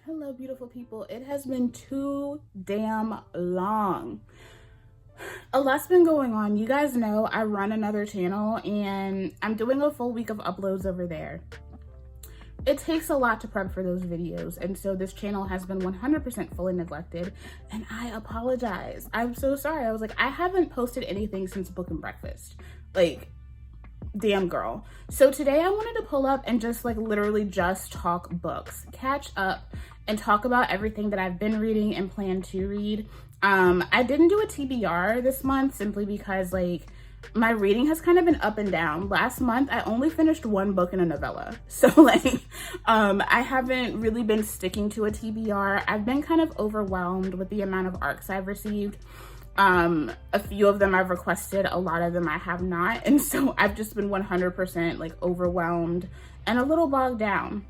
Hello, beautiful people. It has been too damn long. A lot's been going on. You guys know I run another channel and I'm doing a full week of uploads over there. It takes a lot to prep for those videos, and so this channel has been 100% fully neglected, and I apologize. I'm so sorry. I was like, I haven't posted anything since Book and Breakfast. Like, damn girl. So today I wanted to pull up and just like literally just talk books, catch up, and talk about everything that I've been reading and plan to read. I didn't do a TBR this month simply because like my reading has kind of been up and down. Last month I only finished one book and a novella, so like I haven't really been sticking to a TBR. I've been kind of overwhelmed with the amount of ARCs I've received. A few of them I've requested, a lot of them I have not, and so I've just been 100% like overwhelmed and a little bogged down.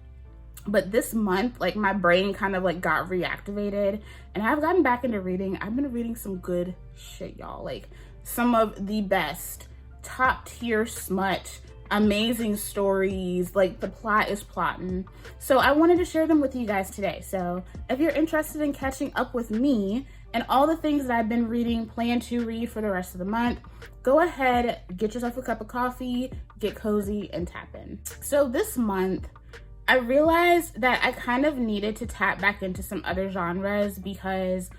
But this month, like my brain kind of like got reactivated and I've gotten back into reading. I've been reading some good shit, y'all. Like some of the best top tier smut, amazing stories, like the plot is plotting. So I wanted to share them with you guys today. So if you're interested in catching up with me and all the things that I've been reading, plan to read for the rest of the month, go ahead, get yourself a cup of coffee, get cozy, and tap in. So this month, I realized that I kind of needed to tap back into some other genres because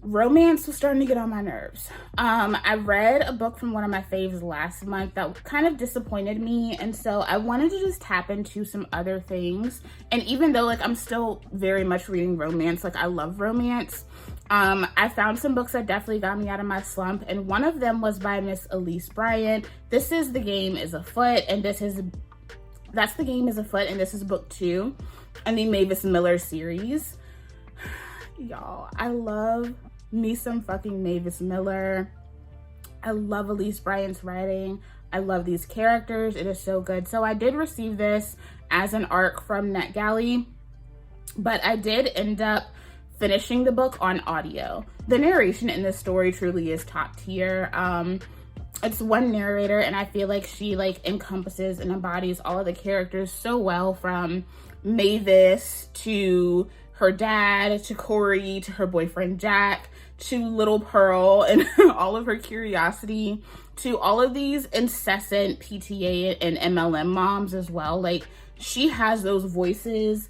romance was starting to get on my nerves. I read a book from one of my faves last month that kind of disappointed me, and so I wanted to just tap into some other things. And even though like I'm still very much reading romance, like I love romance, I found some books that definitely got me out of my slump, and one of them was by Miss Elise Bryant. This is The Game is Afoot, and that's The Game is Afoot, and this is book 2 in the Mavis Miller series. Y'all, I love me some fucking Mavis Miller. I love Elise Bryant's writing. I love these characters. It is so good. So I did receive this as an ARC from NetGalley, but I did end up finishing the book on audio. The narration in this story truly is top tier. It's one narrator, and I feel like she like encompasses and embodies all of the characters so well, from Mavis to her dad to Corey to her boyfriend Jack to little Pearl and all of her curiosity to all of these incessant PTA and MLM moms as well. Like she has those voices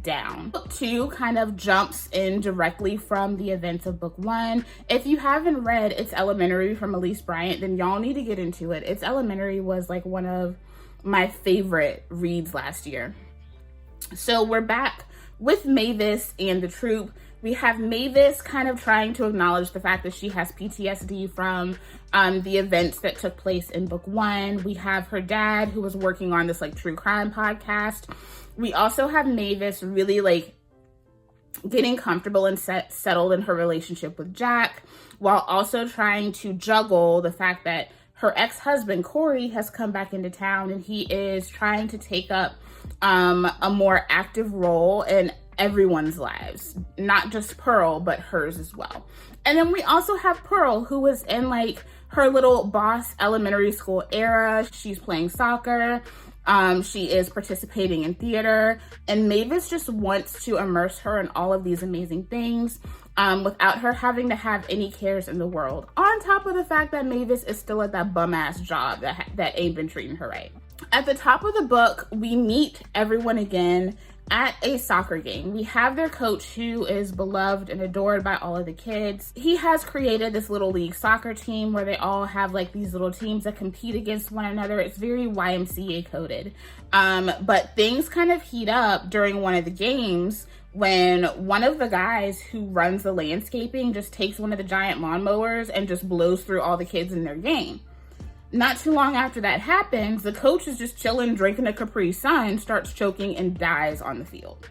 down. Book 2 kind of jumps in directly from the events of book 1. If you haven't read It's Elementary from Elise Bryant, then y'all need to get into it. It's Elementary was like one of my favorite reads last year. So we're back with Mavis and the troop. We have Mavis kind of trying to acknowledge the fact that she has PTSD from the events that took place in book 1. We have her dad, who was working on this like true crime podcast. We also have Mavis really like getting comfortable and settled in her relationship with Jack, while also trying to juggle the fact that her ex-husband Corey has come back into town, and he is trying to take up a more active role in everyone's lives, not just Pearl, but hers as well. And then we also have Pearl, who was in like her little boss elementary school era. She's playing soccer. She is participating in theater, and Mavis just wants to immerse her in all of these amazing things without her having to have any cares in the world. On top of the fact that Mavis is still at that bum-ass job that ain't been treating her right. At the top of the book, we meet everyone again at a soccer game. We have their coach, who is beloved and adored by all of the kids. He has created this little league soccer team where they all have like these little teams that compete against one another. It's very YMCA coded. But things kind of heat up during one of the games when one of the guys who runs the landscaping just takes one of the giant lawnmowers and just blows through all the kids in their game. Not too long after that happens, the coach is just chilling, drinking a Capri Sun, starts choking, and dies on the field.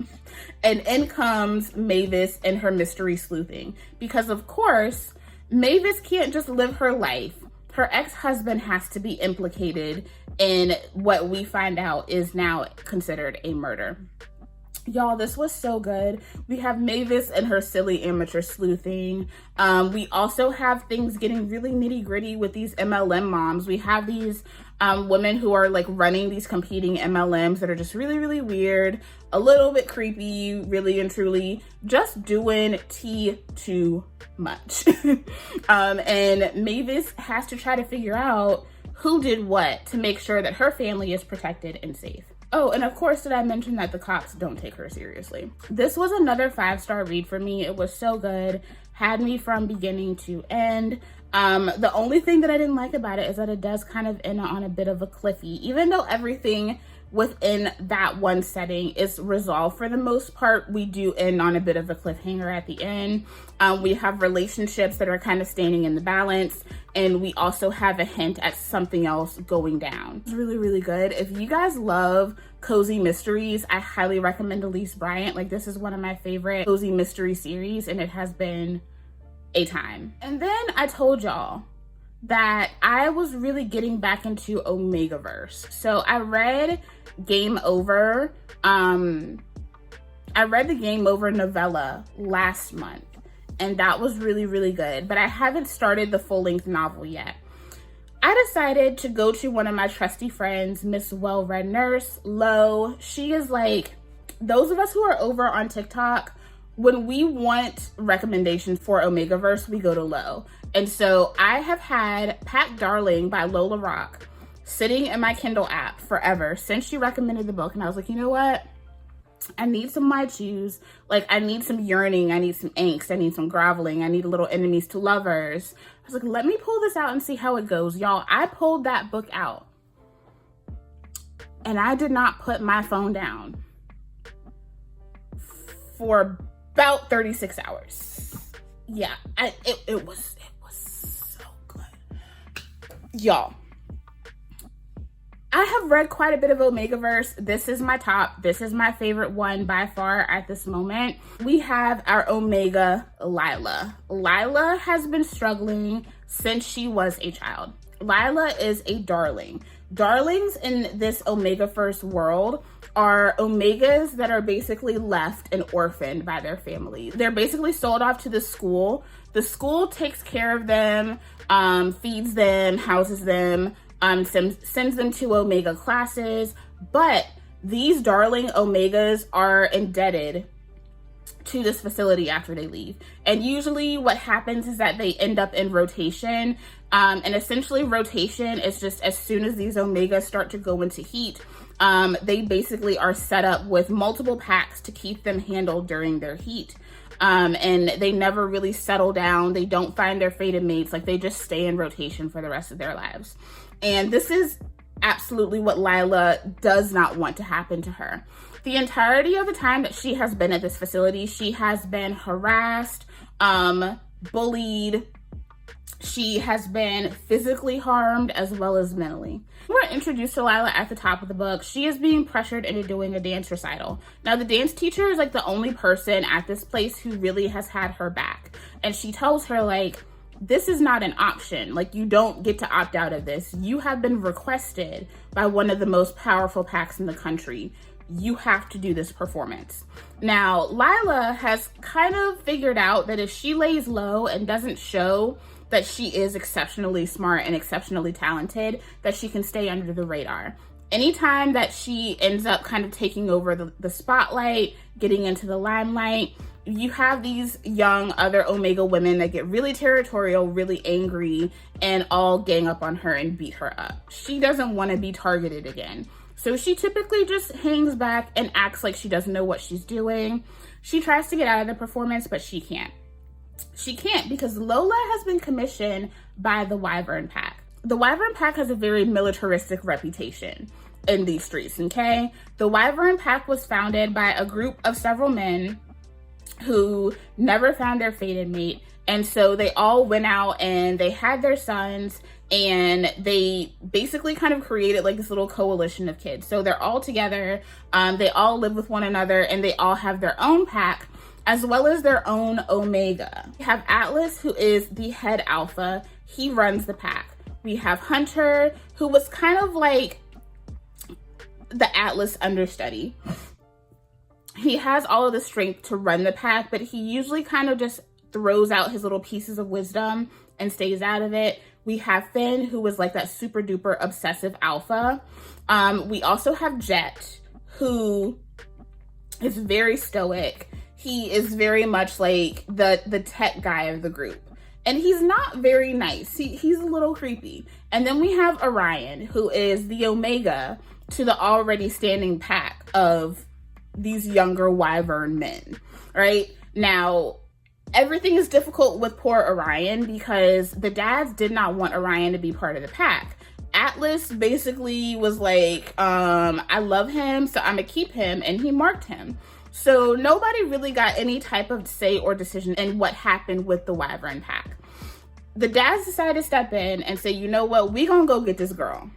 And in comes Mavis and her mystery sleuthing. Because of course, Mavis can't just live her life. Her ex-husband has to be implicated in what we find out is now considered a murder. Y'all, this was so good. We have Mavis and her silly amateur sleuthing. We also have things getting really nitty gritty with these MLM moms. We have these women who are like running these competing MLMs that are just really, really weird, a little bit creepy, really and truly just doing too much. And Mavis has to try to figure out who did what to make sure that her family is protected and safe. Oh, and of course, did I mention that the cops don't take her seriously? This was another 5-star read for me. It was so good. Had me from beginning to end. The only thing that I didn't like about it is that it does kind of end on a bit of a cliffy. Even though everything within that one setting is resolved for the most part, we do end on a bit of a cliffhanger at the end. We have relationships that are kind of standing in the balance, and we also have a hint at something else going down. It's really, really good. If you guys love cozy mysteries, I highly recommend Elise Bryant. Like, this is one of my favorite cozy mystery series, and it has been a time. And then I told y'all that I was really getting back into Omegaverse. So I read Game Over. I read the Game Over novella last month, and that was really, really good. But I haven't started the full-length novel yet. I decided to go to one of my trusty friends, Miss Well-Read Nurse, Lo. She is like, those of us who are over on TikTok, when we want recommendations for Omegaverse, we go to Lo. And so I have had Pack Darling by Lola Rock sitting in my Kindle app forever since she recommended the book. And I was like, you know what? I need some my chews. Like, I need some yearning. I need some angst. I need some groveling. I need a little enemies to lovers. I was like, let me pull this out and see how it goes. Y'all, I pulled that book out and I did not put my phone down for about 36 hours. Yeah, it was so good. Y'all, I have read quite a bit of Omegaverse. This is my top. This is my favorite one by far at this moment. We have our Omega, Lila. Lila has been struggling since she was a child. Lila is a darling. Darlings in this Omegaverse world are Omegas that are basically left and orphaned by their family. They're basically sold off to the school. The school takes care of them, feeds them, houses them, sends them to Omega classes, but these darling Omegas are indebted to this facility after they leave. And usually what happens is that they end up in rotation. And essentially rotation is just as soon as these Omegas start to go into heat, they basically are set up with multiple packs to keep them handled during their heat. And they never really settle down. They don't find their fated mates. Like, they just stay in rotation for the rest of their lives. And this is absolutely what Lila does not want to happen to her. The entirety of the time that she has been at this facility, she has been harassed, bullied. She has been physically harmed as well as mentally. We're introduced to Lila at the top of the book. She is being pressured into doing a dance recital. Now, the dance teacher is like the only person at this place who really has had her back. And she tells her, like, this is not an option. Like, you don't get to opt out of this. You have been requested by one of the most powerful packs in the country. You have to do this performance. Now, Lila has kind of figured out that if she lays low and doesn't show that she is exceptionally smart and exceptionally talented, that she can stay under the radar. Anytime that she ends up kind of taking over the spotlight, getting into the limelight, you have these young other Omega women that get really territorial, really angry, and all gang up on her and beat her up. She doesn't want to be targeted again. So she typically just hangs back and acts like she doesn't know what she's doing. She tries to get out of the performance, but she can't. She can't because Lola has been commissioned by the Wyvern Pack. The Wyvern Pack has a very militaristic reputation in these streets, okay? The Wyvern Pack was founded by a group of several men who never found their fated mate. And so they all went out and they had their sons, and they basically kind of created like this little coalition of kids. So they're all together, they all live with one another, and they all have their own pack as well as their own Omega. We have Atlas, who is the head alpha. He runs the pack. We have Hunter, who was kind of like the Atlas understudy. He has all of the strength to run the pack, but he usually kind of just throws out his little pieces of wisdom and stays out of it. We have Finn, who was like that super duper obsessive alpha. We also have Jet, who is very stoic. He is very much like the tech guy of the group. And he's not very nice. He's a little creepy. And then we have Orion, who is the Omega to the already standing pack of these younger wyvern men, right? Now, everything is difficult with poor Orion because the dads did not want Orion to be part of the pack. Atlas basically was like, I love him, so I'm gonna keep him, and he marked him. So nobody really got any type of say or decision in what happened with the wyvern pack. The dads decided to step in and say, you know what, we gonna go get this girl.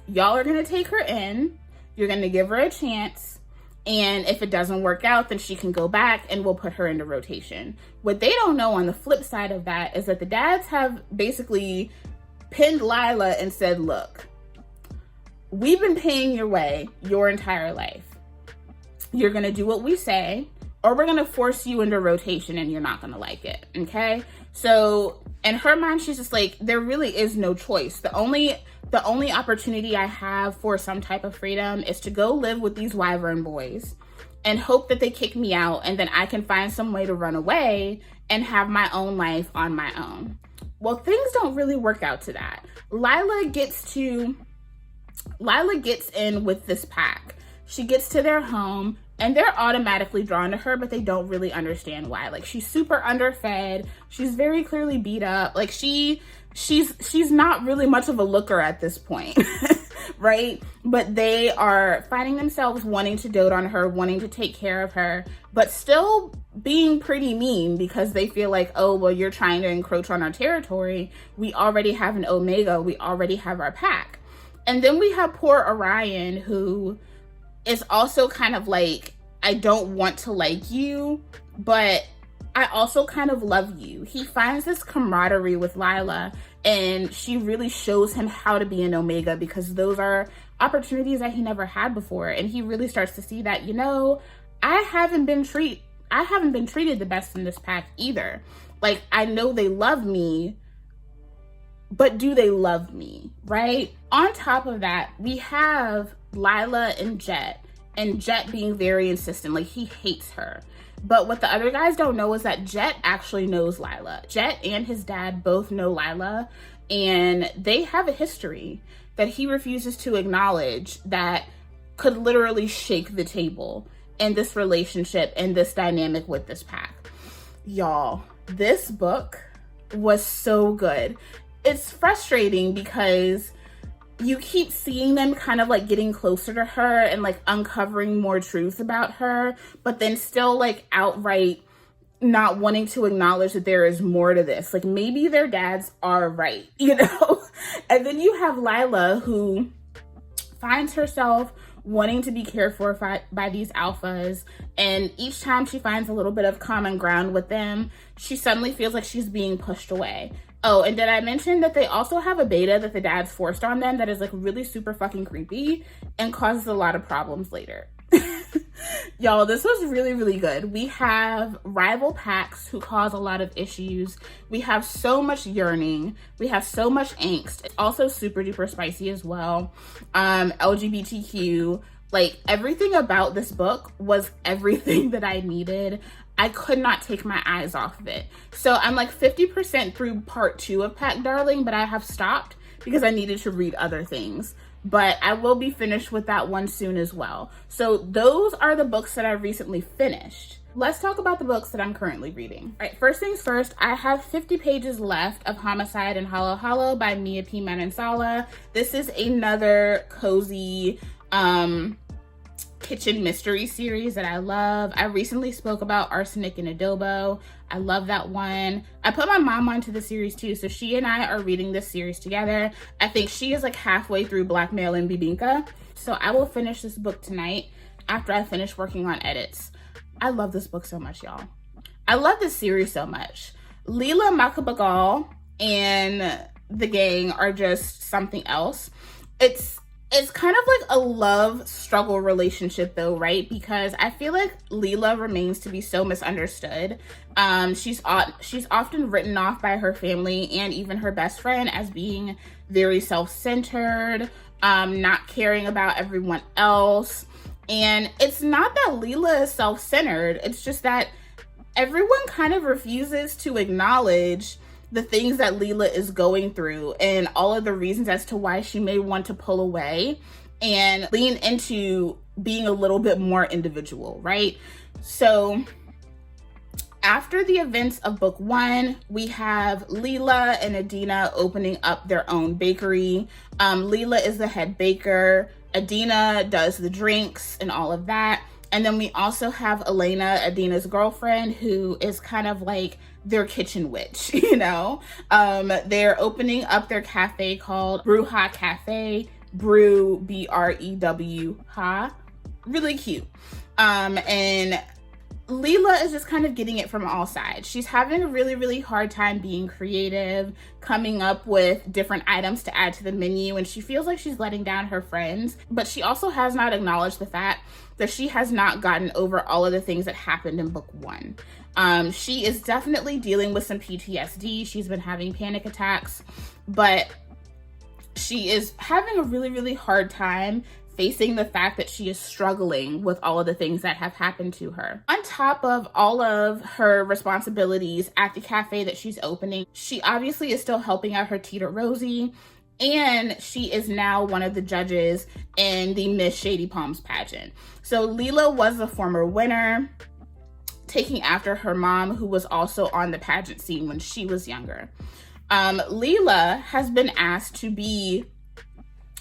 Y'all are gonna take her in, you're gonna give her a chance, and if it doesn't work out, then she can go back and we'll put her into rotation. What they don't know on the flip side of that is that the dads have basically pinned Lila and said, look, we've been paying your way your entire life. You're gonna do what we say, or we're gonna force you into rotation and you're not gonna like it, okay? So in her mind, she's just like, there really is no choice. The only opportunity I have for some type of freedom is to go live with these wyvern boys and hope that they kick me out, and then I can find some way to run away and have my own life on my own. Well, things don't really work out to that. Lila gets in with this pack. She gets to their home and they're automatically drawn to her, but they don't really understand why. Like, she's super underfed. She's very clearly beat up. Like, she's not really much of a looker at this point, right? But they are finding themselves wanting to dote on her, wanting to take care of her, but still being pretty mean because they feel like, oh, well, you're trying to encroach on our territory. We already have an Omega. We already have our pack. And then we have poor Orion, who is also kind of like, I don't want to like you, but I also kind of love you. He finds this camaraderie with Lila, and she really shows him how to be an Omega because those are opportunities that he never had before. And he really starts to see that, you know, I haven't been treated the best in this pack either. Like, I know they love me, but do they love me, right? On top of that, we have Lila and Jet being very insistent, like he hates her. But what the other guys don't know is that Jet actually knows Lila. Jet and his dad both know Lila, and they have a history that he refuses to acknowledge that could literally shake the table in this relationship and this dynamic with this pack. Y'all, this book was so good. It's frustrating because you keep seeing them kind of like getting closer to her and like uncovering more truth about her, but then still like outright not wanting to acknowledge that there is more to this. Like, maybe their dads are right, you know? And then you have Lila, who finds herself wanting to be cared for by these alphas, and each time she finds a little bit of common ground with them, she suddenly feels like she's being pushed away. Oh, and did I mention that they also have a beta that the dads forced on them that is like really super fucking creepy and causes a lot of problems later. Y'all, this was really, really good. We have rival packs who cause a lot of issues. We have so much yearning. We have so much angst. It's also super duper spicy as well. LGBTQ, like everything about this book was everything that I needed. I could not take my eyes off of it. So I'm like 50% through part 2 of Pack Darling, but I have stopped because I needed to read other things. But I will be finished with that one soon as well. So those are the books that I recently finished. Let's talk about the books that I'm currently reading. All right, first things first, I have 50 pages left of Homicide and Hollow Hollow by Mia P. Manansala. This is another cozy kitchen mystery series that I love. I recently spoke about Arsenic and Adobo. I love that one. I put my mom onto the series too, so she and I are reading this series together. I think she is like halfway through Blackmail and Bibinka. So I will finish this book tonight after I finish working on edits. I love this book so much, y'all. I love this series so much. Leela Makabagal and the gang are just something else. It's It's kind of like a love struggle relationship though, right? Because I feel like Leela remains to be so misunderstood. She's often written off by her family and even her best friend as being very self-centered, not caring about everyone else. And it's not that Leela is self-centered, it's just that everyone kind of refuses to acknowledge the things that Leela is going through and all of the reasons as to why she may want to pull away and lean into being a little bit more individual, right? So after the events of book 1, we have Leela and Adina opening up their own bakery. Leela is the head baker. Adina does the drinks and all of that. And then we also have Elena, Adina's girlfriend, who is kind of like their kitchen witch, you know? They're opening up their cafe called Bruja Cafe, Brew, B-R-E-W, ha. Really cute. And Leela is just kind of getting it from all sides. She's having a really, really hard time being creative, coming up with different items to add to the menu, and she feels like she's letting down her friends. But she also has not acknowledged the fact that she has not gotten over all of the things that happened in book 1. She is definitely dealing with some PTSD. She's been having panic attacks, but she is having a really, really hard time facing the fact that she is struggling with all of the things that have happened to her. On top of all of her responsibilities at the cafe that she's opening, she obviously is still helping out her Tita Rosie, and she is now one of the judges in the Miss Shady Palms pageant. So Leela was a former winner, taking after her mom, who was also on the pageant scene when she was younger. Leela has been asked to be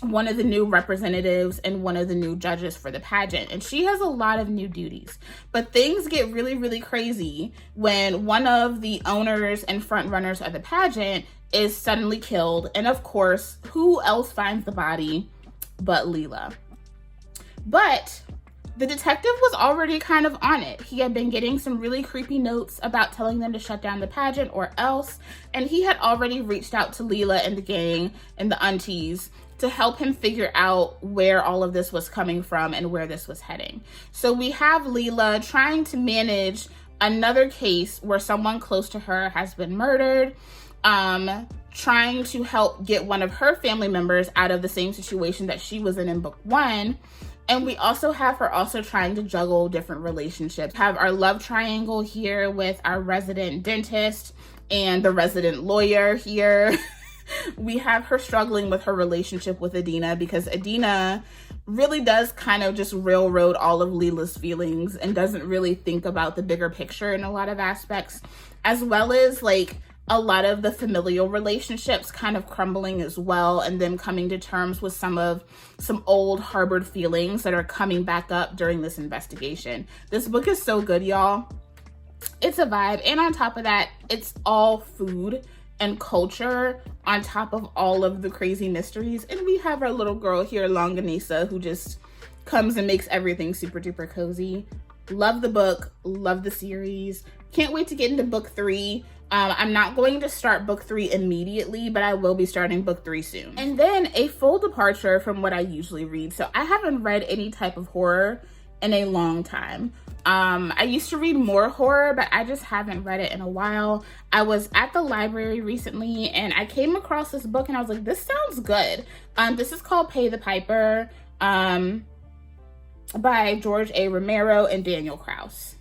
one of the new representatives and one of the new judges for the pageant, and she has a lot of new duties. But things get really, really crazy when one of the owners and front runners of the pageant is suddenly killed, and of course, who else finds the body but Leela? But the detective was already kind of on it. He had been getting some really creepy notes about telling them to shut down the pageant or else, and he had already reached out to Leela and the gang and the aunties to help him figure out where all of this was coming from and where this was heading. So we have Leela trying to manage another case where someone close to her has been murdered, trying to help get one of her family members out of the same situation that she was in book 1. And we also have her also trying to juggle different relationships. Have our love triangle here with our resident dentist and the resident lawyer here. We have her struggling with her relationship with Adina because Adina really does kind of just railroad all of Leela's feelings and doesn't really think about the bigger picture in a lot of aspects, as well as like a lot of the familial relationships kind of crumbling as well, and them coming to terms with some old harbored feelings that are coming back up during this investigation. This book is so good, y'all. It's a vibe, and on top of that, it's all food and culture on top of all of the crazy mysteries. And we have our little girl here, Longanisa, who just comes and makes everything super duper cozy. Love the book, love the series. Can't wait to get into book 3. I'm not going to start book 3 immediately, but I will be starting book 3 soon. And then a full departure from what I usually read. So I haven't read any type of horror in a long time. I used to read more horror, but I just haven't read it in a while. I was at the library recently and I came across this book and I was like, this sounds good. This is called Pay the Piper, by George A. Romero and Daniel Kraus.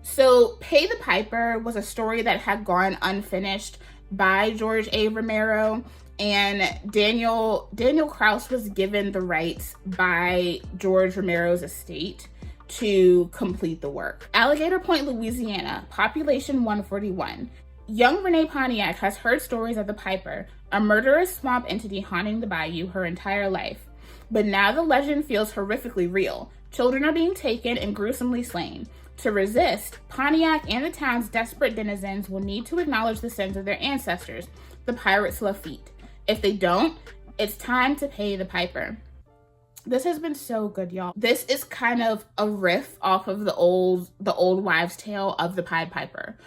So Pay the Piper was a story that had gone unfinished by George A. Romero, and Daniel Kraus was given the rights by George Romero's estate to complete the work. Alligator Point, Louisiana, population 141. Young Renee Pontiac has heard stories of the Piper, a murderous swamp entity haunting the bayou her entire life. But now the legend feels horrifically real. Children are being taken and gruesomely slain. To resist, Pontiac and the town's desperate denizens will need to acknowledge the sins of their ancestors, the pirates Lafitte. If they don't, it's time to pay the piper. This has been so good, y'all. This is kind of a riff off of the old wives' tale of the Pied Piper.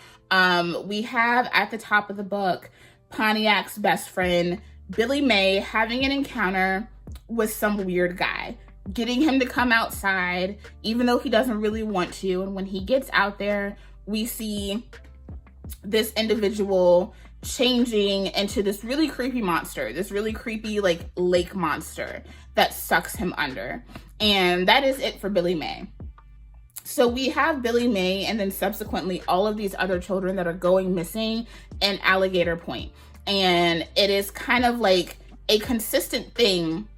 We have at the top of the book Pontiac's best friend Billy May having an encounter with some weird guy, getting him to come outside, even though he doesn't really want to. And when he gets out there, we see this individual changing into this really creepy monster, this really creepy like lake monster that sucks him under. And that is it for Billy May. So we have Billy May and then subsequently all of these other children that are going missing in Alligator Point. And it is kind of like a consistent thing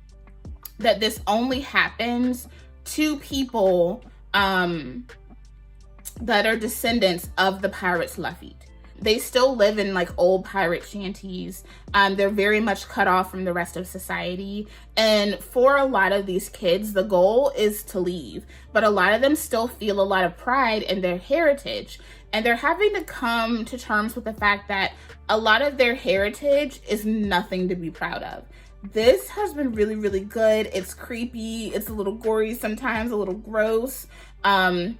that this only happens to people that are descendants of the pirates Lafitte. They still live in like old pirate shanties. They're very much cut off from the rest of society. And for a lot of these kids, the goal is to leave. But a lot of them still feel a lot of pride in their heritage. And they're having to come to terms with the fact that a lot of their heritage is nothing to be proud of. This has been really, really good. It's creepy. It's a little gory sometimes, a little gross. And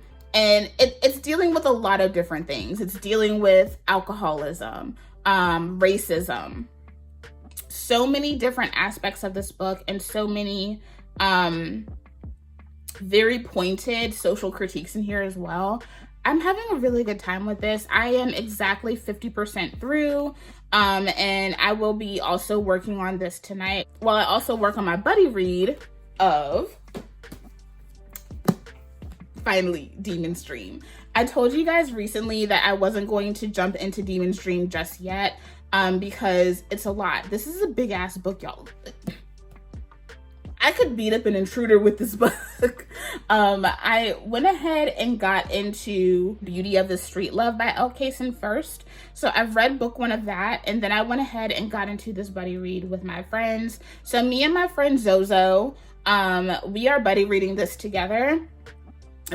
it's dealing with a lot of different things. It's dealing with alcoholism, racism, so many different aspects of this book, and so many very pointed social critiques in here as well. I'm having a really good time with this. I am exactly 50% through, and I will be also working on this tonight while I also work on my buddy read of finally Demon's Dream. I told you guys recently that I wasn't going to jump into Demon's Dream just yet because it's a lot. This is a big ass book, y'all. I could beat up an intruder with this book. I went ahead and got into Beauty of the Street Love by Elle Kayson first. So I've read book 1 of that, and then I went ahead and got into this buddy read with my friends. So me and my friend Zozo, we are buddy reading this together.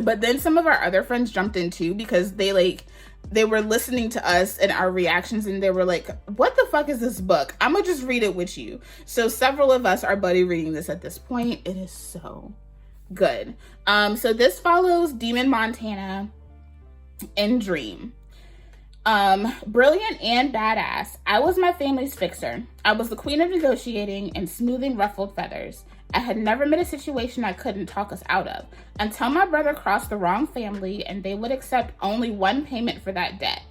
But then some of our other friends jumped in too because they were listening to us and our reactions, and they were like, what the fuck is this book? I'm gonna just read it with you. So several of us are buddy reading this at this point. It is so good. So this follows Demon Montana in Dream. Brilliant and badass. I was my family's fixer. I was the queen of negotiating and smoothing ruffled feathers. I had never met a situation I couldn't talk us out of, until my brother crossed the wrong family and they would accept only one payment for that debt.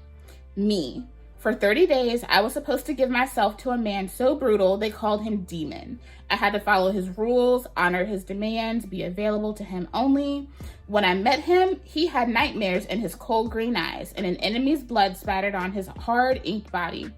Me. For 30 days, I was supposed to give myself to a man so brutal they called him Demon. I had to follow his rules, honor his demands, be available to him only. When I met him, he had nightmares in his cold green eyes and an enemy's blood spattered on his hard inked body.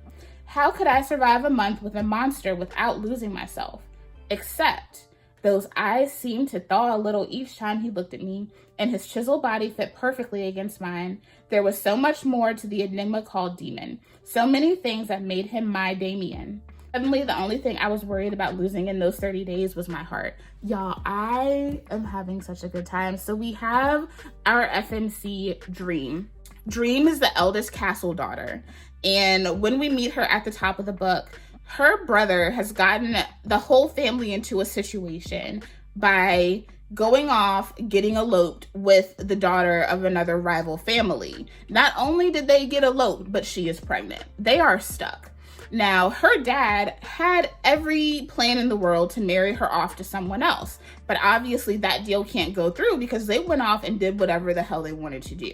How could I survive a month with a monster without losing myself? Except those eyes seemed to thaw a little each time he looked at me, and his chiseled body fit perfectly against mine. There was so much more to the enigma called Demon, so many things that made him my Damien. Suddenly, the only thing I was worried about losing in those 30 days was my heart. Y'all, I am having such a good time. So we have our FMC Dream. Dream is the eldest castle daughter, and when we meet her at the top of the book, her brother has gotten the whole family into a situation by going off, getting eloped with the daughter of another rival family. Not only did they get eloped, but she is pregnant. They are stuck. Now, her dad had every plan in the world to marry her off to someone else, but obviously that deal can't go through because they went off and did whatever the hell they wanted to do.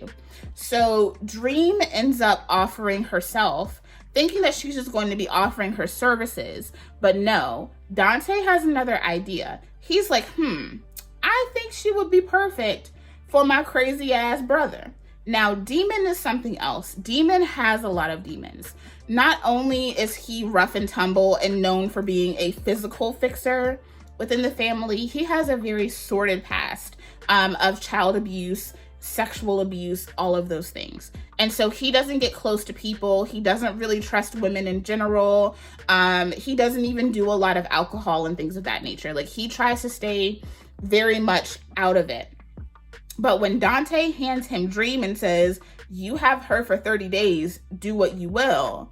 So Dream ends up offering herself, thinking that she's just going to be offering her services. But no, Dante has another idea. He's like, I think she would be perfect for my crazy ass brother. Now, Demon is something else. Demon has a lot of demons. Not only is he rough and tumble and known for being a physical fixer within the family, he has a very sordid past of child abuse, sexual abuse, all of those things. And so he doesn't get close to people. He doesn't really trust women in general. He doesn't even do a lot of alcohol and things of that nature. Like, he tries to stay very much out of it. But when Dante hands him Dream and says, you have her for 30 days, do what you will,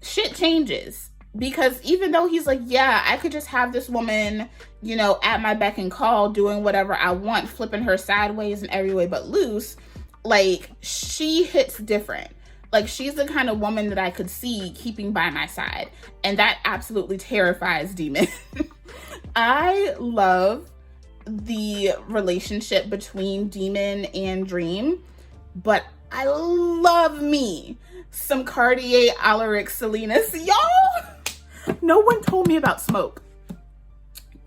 shit changes. Because even though he's like, yeah, I could just have this woman, you know, at my beck and call, doing whatever I want, flipping her sideways in every way but loose, like, she hits different. Like, she's the kind of woman that I could see keeping by my side. And that absolutely terrifies Demon. I love the relationship between Demon and Dream, but I love me some Cartier Alaric Salinas. Y'all, no one told me about Smoke.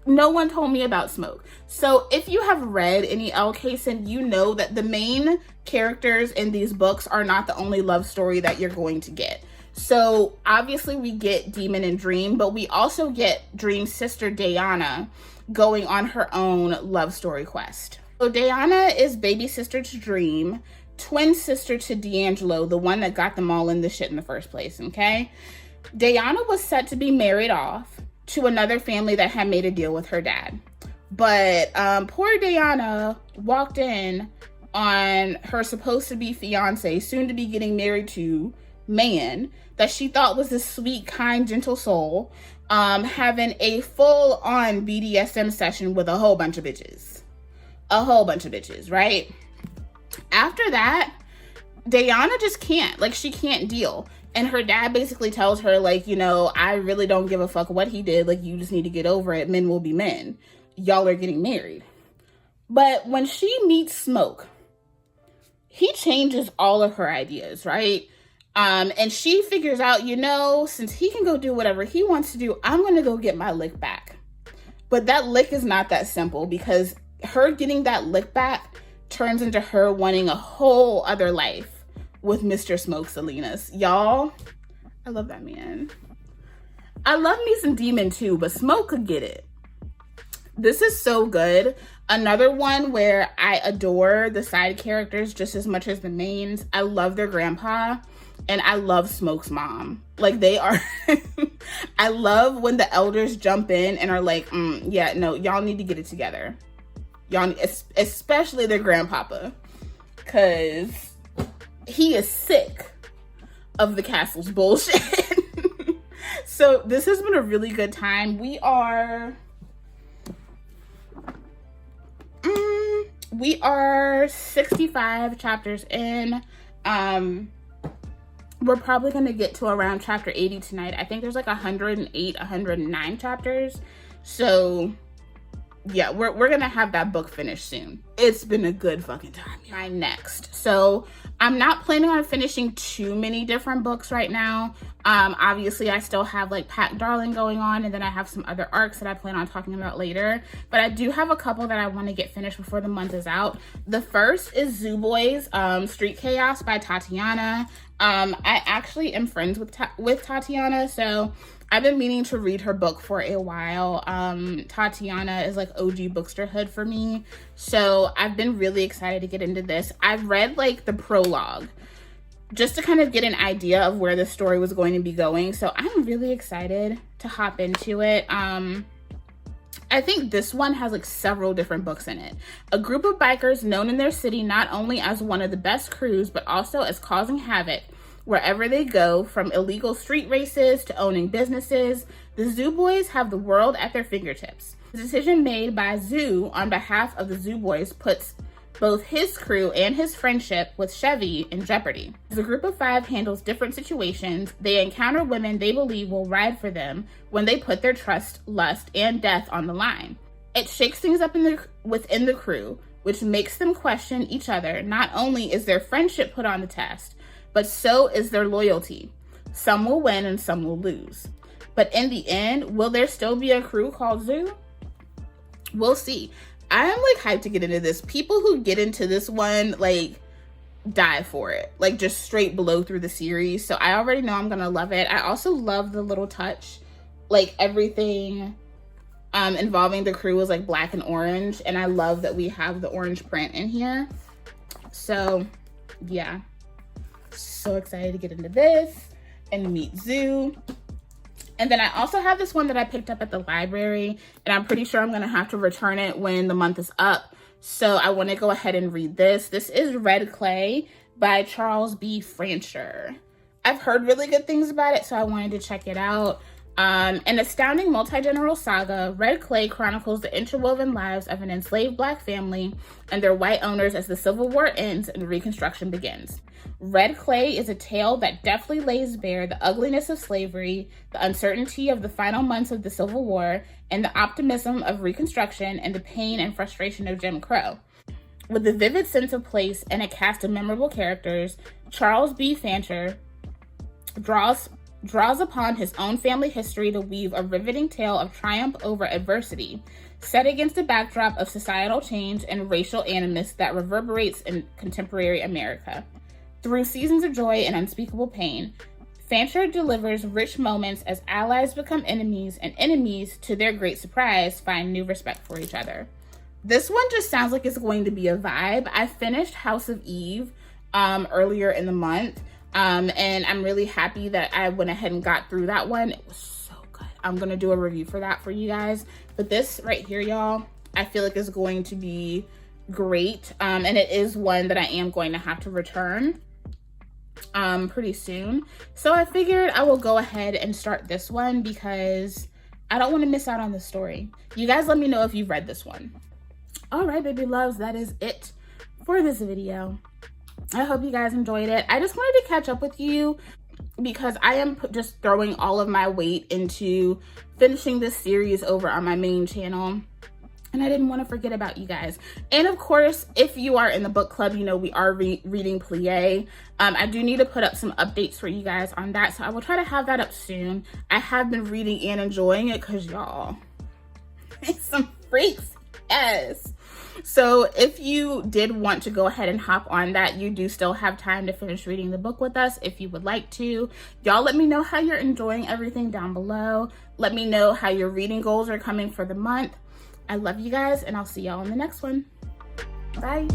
No one told me about Smoke. So if you have read any Elle Kayson, you know that the main characters in these books are not the only love story that you're going to get. So obviously we get Demon and Dream, but we also get Dream's sister Diana going on her own love story quest. So Diana is baby sister to Dream, twin sister to D'Angelo, the one that got them all in this shit in the first place, okay? Diana was set to be married off to another family that had made a deal with her dad. But poor Diana walked in on her supposed to be fiance, soon to be getting married to, man that she thought was this sweet, kind, gentle soul, having a full-on BDSM session with a whole bunch of bitches. A whole bunch of bitches, right? After that, Diana just can't. Like, she can't deal. And her dad basically tells her, like, you know, I really don't give a fuck what he did. Like, you just need to get over it. Men will be men. Y'all are getting married. But when she meets Smoke, he changes all of her ideas, right? And she figures out, you know, since he can go do whatever he wants to do, I'm going to go get my lick back. But that lick is not that simple, because her getting that lick back turns into her wanting a whole other life with Mr. Smoke Salinas. Y'all, I love that man. I love me some Demon too, but Smoke could get it. This is so good. Another one where I adore the side characters just as much as the mains. I love their grandpa, and I love Smoke's mom. Like, they are... I love when the elders jump in and are like, yeah, no, y'all need to get it together. Y'all, especially their grandpapa, because he is sick of the castle's bullshit. So this has been a really good time. We are 65 chapters in. We're probably going to get to around chapter 80 tonight. I think there's like 108, 109 chapters. So yeah, we're gonna have that book finished soon. It's been a good fucking time. My next. So I'm not planning on finishing too many different books right now. Obviously I still have like Pat Darling going on, and then I have some other arcs that I plan on talking about later. But I do have a couple that I want to get finished before the month is out. The first is Zoo Boys, Street Chaos by Tatiana. I actually am friends with Tatiana, so I've been meaning to read her book for a while. Tatiana is like OG booksterhood for me. So I've been really excited to get into this. I've read like the prologue just to kind of get an idea of where the story was going to be going. So I'm really excited to hop into it. I think this one has like several different books in it. A group of bikers known in their city not only as one of the best crews, but also as causing havoc wherever they go, from illegal street races to owning businesses. The Zoo Boys have the world at their fingertips. The decision made by Zoo on behalf of the Zoo Boys puts both his crew and his friendship with Chevy in jeopardy. As a group of 5 handles different situations, they encounter women they believe will ride for them when they put their trust, lust, and death on the line. It shakes things up within the crew, which makes them question each other. Not only is their friendship put on the test, but so is their loyalty. Some will win and some will lose. But in the end, will there still be a crew called Zoo? We'll see. I'm like hyped to get into this. People who get into this one like die for it, like just straight blow through the series. So I already know I'm gonna love it. I also love the little touch, like everything involving the crew is like black and orange, and I love that we have the orange print in here. So yeah, so excited to get into this and meet Zoo. And then I also have this one that I picked up at the library, and I'm pretty sure I'm going to have to return it when the month is up. So I want to go ahead and read this. This is Red Clay by Charles B. Fancher. I've heard really good things about it, so I wanted to check it out. An astounding multi-general saga, Red Clay chronicles the interwoven lives of an enslaved Black family and their white owners as the Civil War ends and Reconstruction begins. Red Clay is a tale that deftly lays bare the ugliness of slavery, the uncertainty of the final months of the Civil War, and the optimism of Reconstruction and the pain and frustration of Jim Crow. With a vivid sense of place and a cast of memorable characters, Charles B. Fancher draws upon his own family history to weave a riveting tale of triumph over adversity, set against a backdrop of societal change and racial animus that reverberates in contemporary America. Through seasons of joy and unspeakable pain, Fancher delivers rich moments as allies become enemies and enemies, to their great surprise, find new respect for each other. This one just sounds like it's going to be a vibe. I finished House of Eve earlier in the month. And I'm really happy that I went ahead and got through that one. It was so good. I'm going to do a review for that for you guys. But this right here, y'all, I feel like is going to be great. And it is one that I am going to have to return pretty soon. So I figured I will go ahead and start this one because I don't want to miss out on the story. You guys let me know if you've read this one. All right, baby loves, that is it for this video. I hope you guys enjoyed it. I just wanted to catch up with you because I am just throwing all of my weight into finishing this series over on my main channel. And I didn't want to forget about you guys. And of course, if you are in the book club, you know we are reading Plié. I do need to put up some updates for you guys on that. So I will try to have that up soon. I have been reading and enjoying it because y'all, it's some freaks. Yes. So if you did want to go ahead and hop on that, you do still have time to finish reading the book with us if you would like to. Y'all let me know how you're enjoying everything down below. Let me know how your reading goals are coming for the month. I love you guys, and I'll see y'all in the next one. Bye.